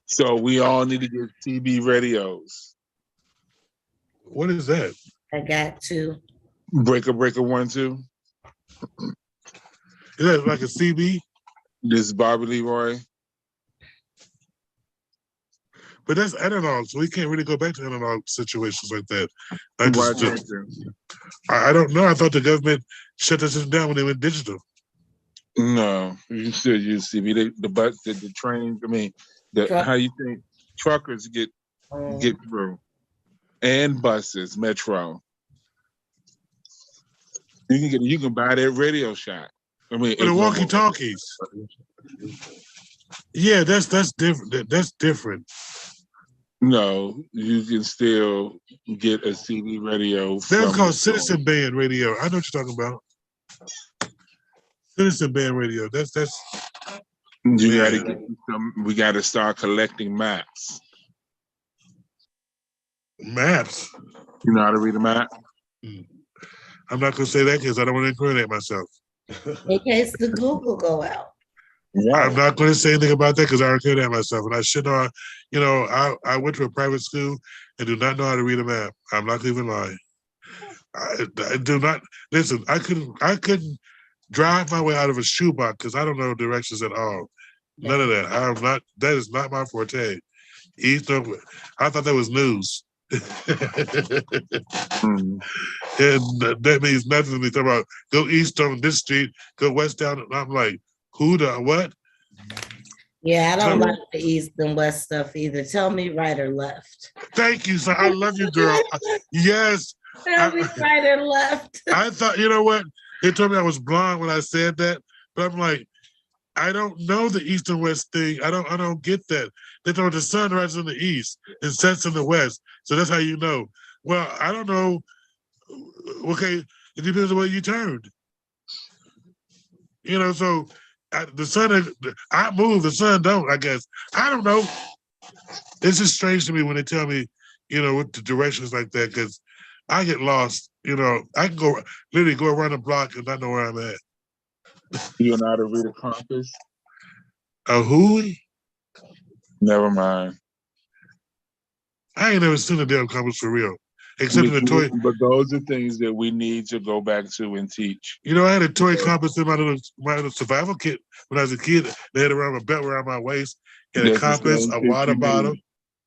So we all need to get CB radios. What is that? I got to. Breaker 1, 2. Is that like a CB? This is Bobby Leroy. But that's analog, so we can't really go back to analog situations like that. I don't know. I thought the government shut that system down when they went digital. No, you still use CB. The bus, the trains. I mean, how you think truckers get through, and buses, metro. You can buy that Radio Shack. I mean, the walkie-talkies. Yeah, that's different. That's different. No, you can still get a CD radio. That's called Citizen Band Radio. I know what you're talking about. Citizen Band Radio. That's. You got to get some. We got to start collecting maps. Maps. You know how to read a map? I'm not gonna say that because I don't want to incriminate myself. In case the Google go out. Right. I'm not going to say anything about that because I incriminate myself, and I should know. You know, I went to a private school and do not know how to read a map. I'm not even lying. I do not listen. I couldn't drive my way out of a shoebox because I don't know directions at all. None of that. I'm not. That is not my forte. Eastern. I thought that was news. And that means nothing to me. Talk about go east on this street, go west down. And I'm like, who the what? Yeah, I don't like the east and west stuff either. Tell me right or left. Thank you, sir. I love you, girl. Yes. Tell me right or left. I thought, you know what? They told me I was blonde when I said that, but I'm like, I don't know the east and west thing. I don't get that. They told me the sun rises in the east and sets in the west. So that's how you know. Well, I don't know. Okay, it depends on where you turned. You know, so the sun, I move, the sun don't, I guess. I don't know. It's just strange to me when they tell me, you know, what the directions like that, because I get lost. You know, I can literally go around the block and not know where I'm at. You know how to read a compass? A who? Never mind. I ain't never seen a damn compass for real. Except in the toy. But those are things that we need to go back to and teach. You know, I had a toy compass in my little survival kit when I was a kid. They had around my belt, around my waist, and a compass, a water bottle.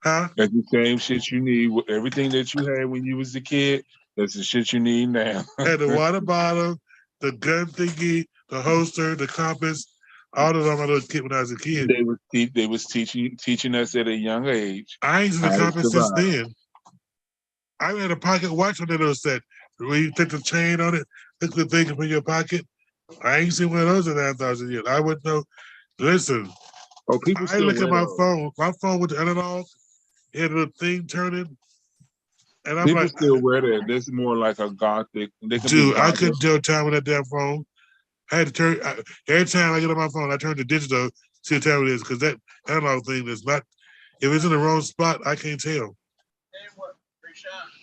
Huh? That's the same shit you need. Everything that you had when you was a kid, That's the shit you need now. Had the water bottle, the gun thingy, the holster, the compass, all of them I was kid when I was a kid. They was teaching us at a young age I ain't seen how the to compass since survive. then. I had a pocket watch on that little set. Where you take the chain on it, take the thing from your pocket. I ain't seen one of those in 9,000 years. I wouldn't know. Listen, Oh, people I still look at wear my those. phone with the analog, had a thing turning, and I'm People like, still wear that. That's more like a gothic. They can be dude, I gothic. couldn't tell time with that damn phone. I had to turn every time I get on my phone, I turn to digital, see what time it is, because that analog thing is not. If it's in the wrong spot, I can't tell.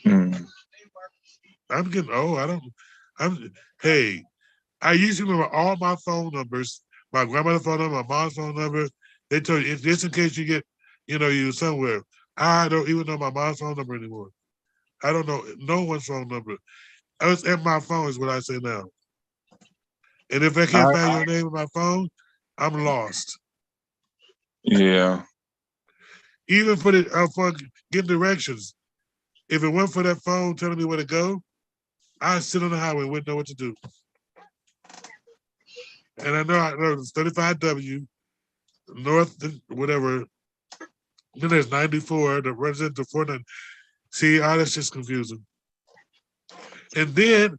Mm. I'm getting old. Hey, I used to remember all my phone numbers, my grandmother's phone number, my mom's phone number. They told you, just in case you get, you somewhere. I don't even know my mom's phone number anymore. I don't know no one's phone number. I was at my phone is what I say now. And if I can't find your name on my phone, I'm lost. Yeah. Even for getting directions. If it weren't for that phone telling me where to go, I'd sit on the highway and wouldn't know what to do. And I know it's 35W, north, whatever. Then there's 94 that runs into 49. See, all that's just confusing. And then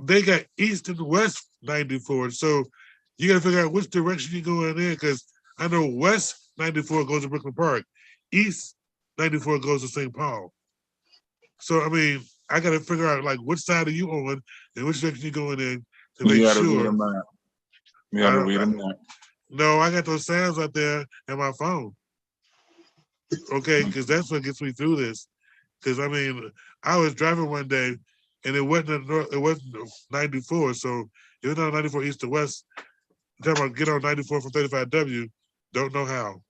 they got east and west 94. So you got to figure out which direction you're going in, because I know west 94 goes to Brooklyn Park, east 94 goes to St. Paul. So, I mean, I got to figure out like which side are you on and which direction you're going in to make You gotta read sure. them out. You gotta read them out. No, I got those sounds out there in my phone. Okay, because that's what gets me through this. Because I mean, I was driving one day, and it wasn't 94. So it was on 94 east to west. I'm talking about get on 94 from 35W. Don't know how.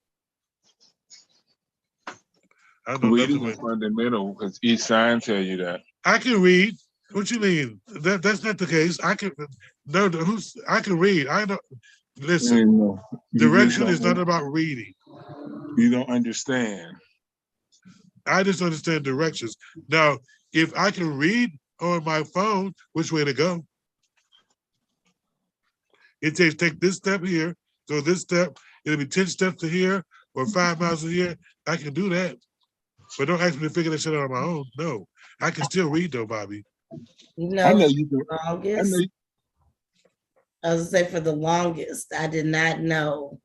I know Reading nothing. is fundamental because each sign tell you that. I can read. What you mean? That's not the case. I can I can read. I know. Listen, direction is not about reading. You don't understand. I just understand directions. Now, if I can read on my phone which way to go, it takes take this step here, go this step, it'll be 10 steps to here or 5 miles to here. I can do that. But don't ask me to figure that shit out on my own. No. I can still read though, Bobby. I know you can. Longest. I was gonna say for the longest, I did not know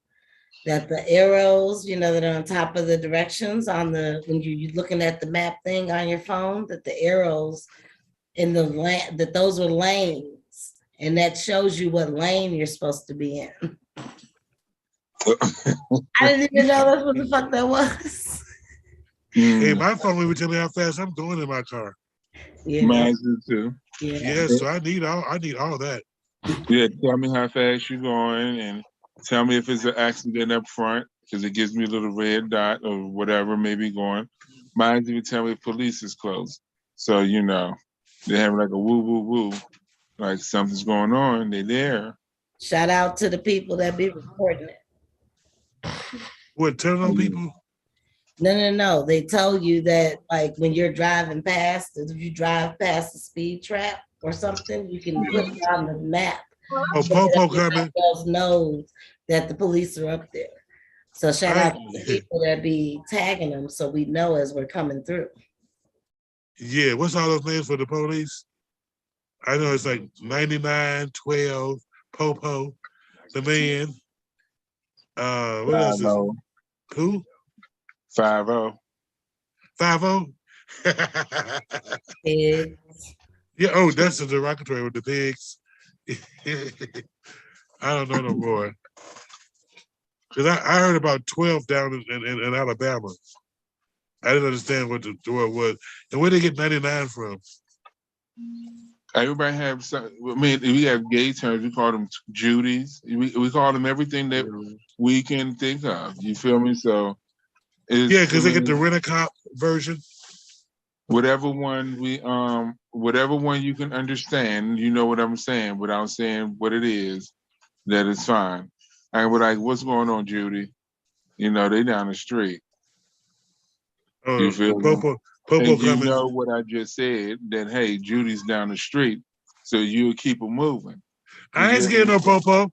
that the arrows, that are on top of the directions on when you're looking at the map thing on your phone, that the arrows in the lane, that those were lanes, and that shows you what lane you're supposed to be in. I didn't even know that's what the fuck that was. Hey, my phone would tell me how fast I'm going in my car. Yeah. Mine too. Yeah, so I need all that. Yeah, tell me how fast you're going and tell me if it's an accident up front, because it gives me a little red dot or whatever may be going. Mine even tell me if police is close. So, they have like a woo, woo, woo. Like something's going on, they're there. Shout out to the people that be reporting it. What, telling on people? No. They tell you that like when you're driving past, if you drive past the speed trap or something, you can put it on the map. Oh, Popo coming. Knows that the police are up there. So shout out to the people that be tagging them so we know as we're coming through. Yeah, what's all those names for the police? I know it's like 99, 12, Popo, the man. What else is who? 50. 50? Pigs. Yeah, oh, that's a derogatory with the pigs. I don't know no more. Because I heard about 12 down in Alabama. I didn't understand what the word was. And where they get 99 from? Everybody have some. I mean, we have gay terms. We call them Judies. We call them everything that we can think of. You feel me? So, yeah, because they get the rent-a-cop version. Whatever one you can understand, you know what I'm saying, without saying what it is, that is fine. And we're like, what's going on, Judy? They down the street. You feel Popo And you coming. know what I just said, that hey, Judy's down the street, so you'll keep her moving. I ain't scared no Popo.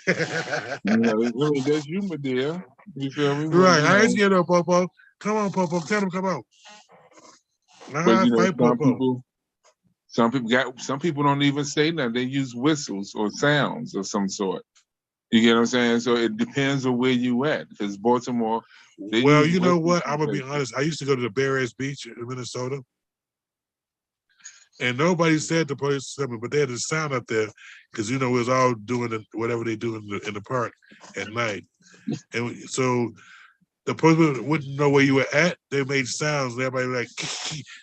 That's you, my dear. You feel me? Well, Right, I ain't scared no Popo. Come on, Popo. Tell him come on. but Fight Popo. some people don't even say nothing. They use whistles or sounds of some sort. You get what I'm saying? So it depends on where you at. Because Baltimore, they Well, use you know whistles what? I'm and gonna be places. honest. I used to go to the Bear Ass Beach in Minnesota, and nobody said the police or something, but they had the sound up there because we was all doing whatever they do in the park at night, and so the police wouldn't know where you were at. They made sounds, and everybody like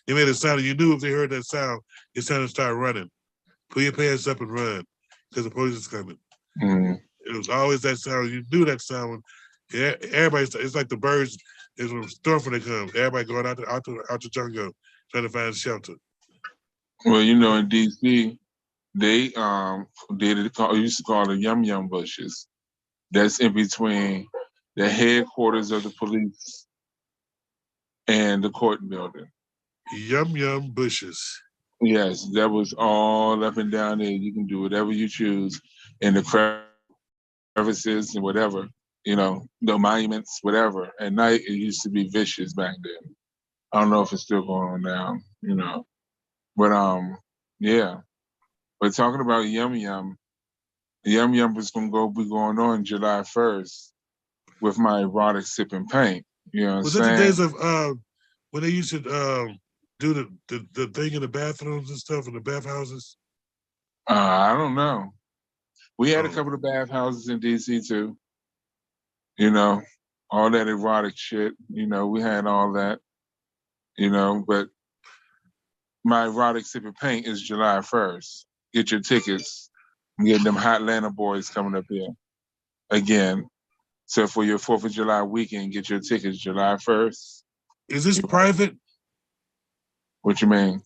they made a sound, and you knew if they heard that sound, it's time to start running. Pull your pants up and run because the police is coming. Mm-hmm. It was always that sound. You knew that sound when everybody's. It's like the birds. Is when storm when they come. Everybody going out the jungle trying to find shelter. Well, in DC, they used to call it yum yum bushes. That's in between the headquarters of the police and the court building. Yum yum bushes. Yes, that was all up and down there. You can do whatever you choose in the crevices and whatever, the monuments, whatever. At night, it used to be vicious back then. I don't know if it's still going on now, But yeah. But talking about Yum Yum was gonna be going on July 1st with my erotic sip and paint. You know what I'm Was that the saying? days of when they used to do the thing in the bathrooms and stuff in the bathhouses? I don't know. We had a Oh. couple of bathhouses in DC too. All that erotic shit. We had all that. But my erotic sip and paint is July 1st. Get your tickets. I'm getting them hot Atlanta boys coming up here again. So for your 4th of July weekend, get your tickets July 1st. Is this private? What you mean?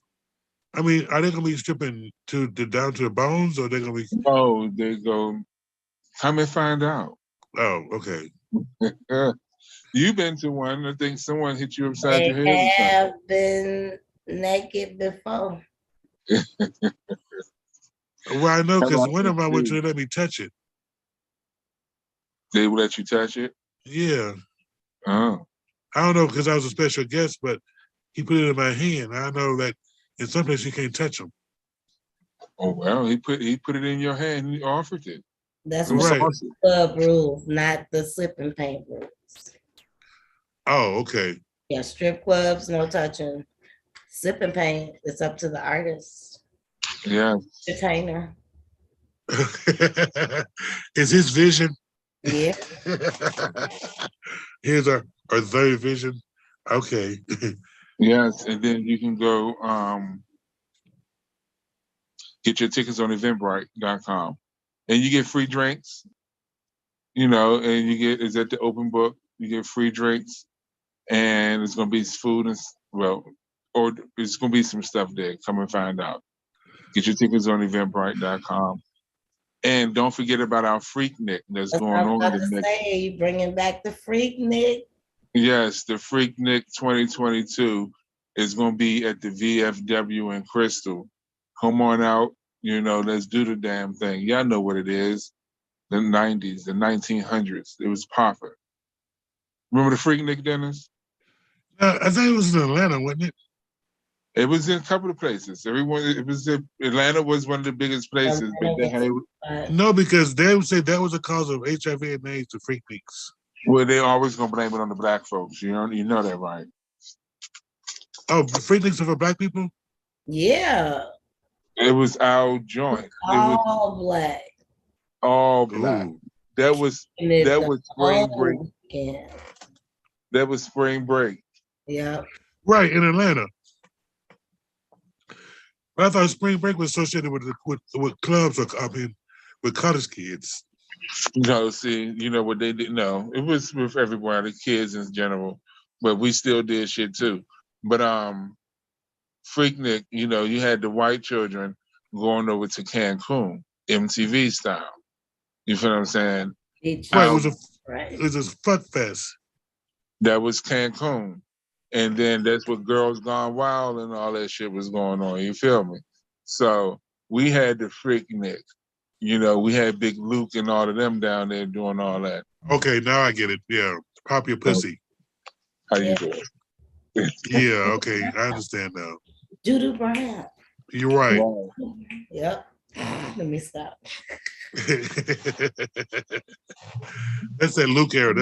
I mean, are they gonna be stripping down to the bones, or they gonna be? Oh, they go. Come and find out. Oh, okay. You've been to one. I think someone hit you upside your They head or something. have been naked before. Well, I know because Come one on, of them I went to, they let me touch it. They will let you touch it? Yeah. Oh. I don't know because I was a special guest, but he put it in my hand. I know that in some places you can't touch them. Oh well, he put it in your hand and he offered it. That's Right. club rules, not the slip and paint rules. Oh, okay. Yeah, strip clubs, no touching. Sip and paint, it's up to the artist. Yeah. Entertainer. Is his vision? Yeah. Here's our third vision. Okay. Yes, and then you can go get your tickets on eventbrite.com. And you get free drinks, and it's at the open book. You get free drinks, and it's gonna be food or it's gonna be some stuff there. Come and find out. Get your tickets on eventbrite.com. And don't forget about our Freaknik that's going on the next. You bringing back the Freaknik? Yes, the Freaknik 2022 is going to be at the VFW in Crystal. Come on out, let's do the damn thing. Y'all know what it is. The 90s, the 1900s. It was popping. Remember the Freaknik, Dennis? I think it was in Atlanta, wasn't it? It was in a couple of places. Atlanta was one of the biggest places, but they had. No, because they would say that was the cause of HIV and AIDS, the Freakniks. Well, they always gonna blame it on the black folks. You know that, right? Oh, the Freakniks are for black people? Yeah. It was our joint. All black. All black. Ooh. That was spring break. Yeah. That was spring break. Yeah. Right, in Atlanta. But I thought spring break was associated with clubs or with college kids. No, see, what they did. No, it was with everybody, kids in general, but we still did shit too. But Freaknik, you had the white children going over to Cancun, MTV style. You feel what I'm saying? Right, it was a fuck fest. That was Cancun. And then that's what Girls Gone Wild and all that shit was going on. You feel me? So we had the Freaknik. You know, we had Big Luke and all of them down there doing all that. Okay, now I get it. Yeah, pop your pussy. How you doing? Yeah, okay, I understand now. Doodoo Brown. You're right. Wow. Yep. Let me stop. That's that Luke era.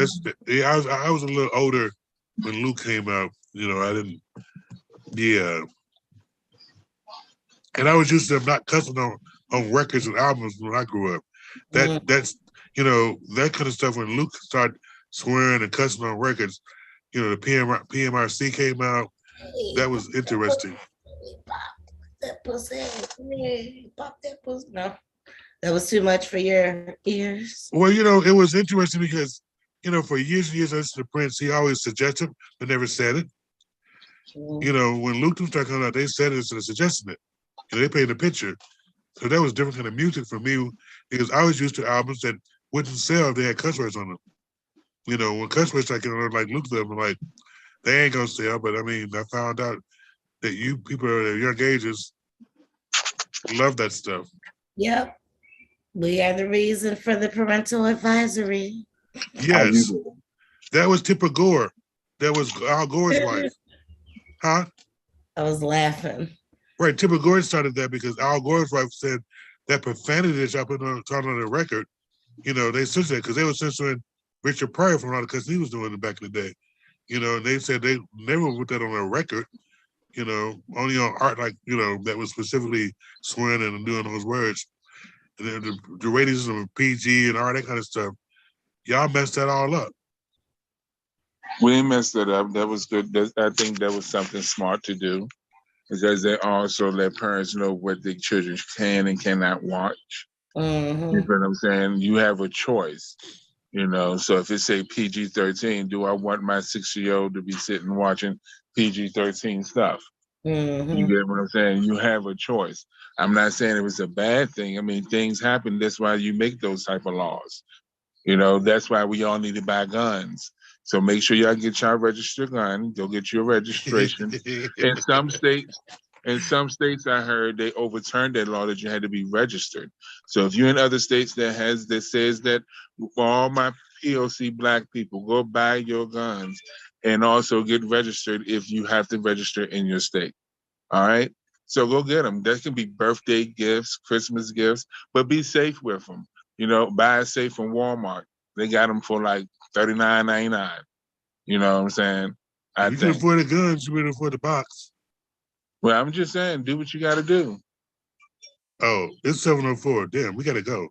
Yeah, I was a little older when Luke came out. You know, I didn't. Yeah, and I was used to not cussing on records and albums when I grew up. That's you know, that kind of stuff. When Luke started swearing and cussing on records, you know, the PMRC came out. That was interesting. Pop that pussy. Pop that pussy. No, that was too much for your ears. Well, you know, it was interesting because, you know, for years and years, I listened to Prince. He always suggested, but never said it. You know, when Luke started coming out, they said it instead of suggesting it. You know, they painted a picture. So that was different kind of music for me because I was used to albums that wouldn't sell if they had cuss words on them. You know, when cuss words started getting on like Luke's album, like, they ain't gonna sell. But I mean, I found out that you people at young ages love that stuff. Yep. We are the reason for the parental advisory. Yes. That was Tipper Gore. That was Al Gore's wife. Huh? I was laughing. Right. Tipper Gore started that because Al Gore's wife said that profanity that y'all put on the record, you know, they censored it because they were censoring Richard Pryor from all the cuss he was doing back in the day. You know, and they said they never put that on a record, you know, only on art, like, you know, that was specifically swearing and doing those words. And then the ratings of PG and all that kind of stuff, y'all messed that all up. We didn't mess that up. That was good. I think that was something smart to do because they also let parents know what their children can and cannot watch. You know what I'm saying? You have a choice, you know. So if it say PG-13, do I want my 6-year-old to be sitting watching PG-13 stuff? You get what I'm saying? You have a choice. I'm not saying it was a bad thing. I mean, things happen. That's why you make those type of laws. You know, that's why we all need to buy guns. So make sure y'all get y'all registered gun. Go get your registration. In some states, I heard they overturned that law that you had to be registered. So if you're in other states that says that for all my POC Black people, go buy your guns and also get registered if you have to register in your state. All right. So go get them. That can be birthday gifts, Christmas gifts, but be safe with them. You know, buy a safe from Walmart. They got them for like $39.99. You know what I'm saying? You can afford the guns, you can afford the box. Well, I'm just saying, do what you got to do. Oh, it's 7:04. Damn, we got to go.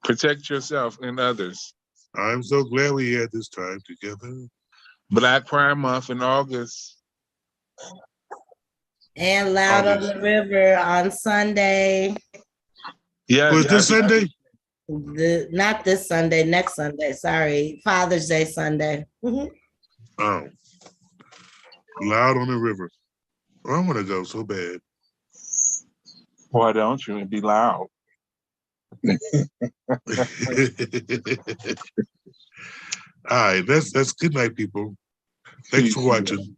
Protect yourself and others. I'm so glad we had this time together. Black Pride Month in August. And Loud on the River on Sunday. Yeah. Was this Sunday? Not this Sunday, next Sunday. Sorry. Father's Day Sunday. Oh. Loud on the River. Oh, I want to go so bad. Why don't you? And be loud. All right, that's good night, people. Thanks for watching.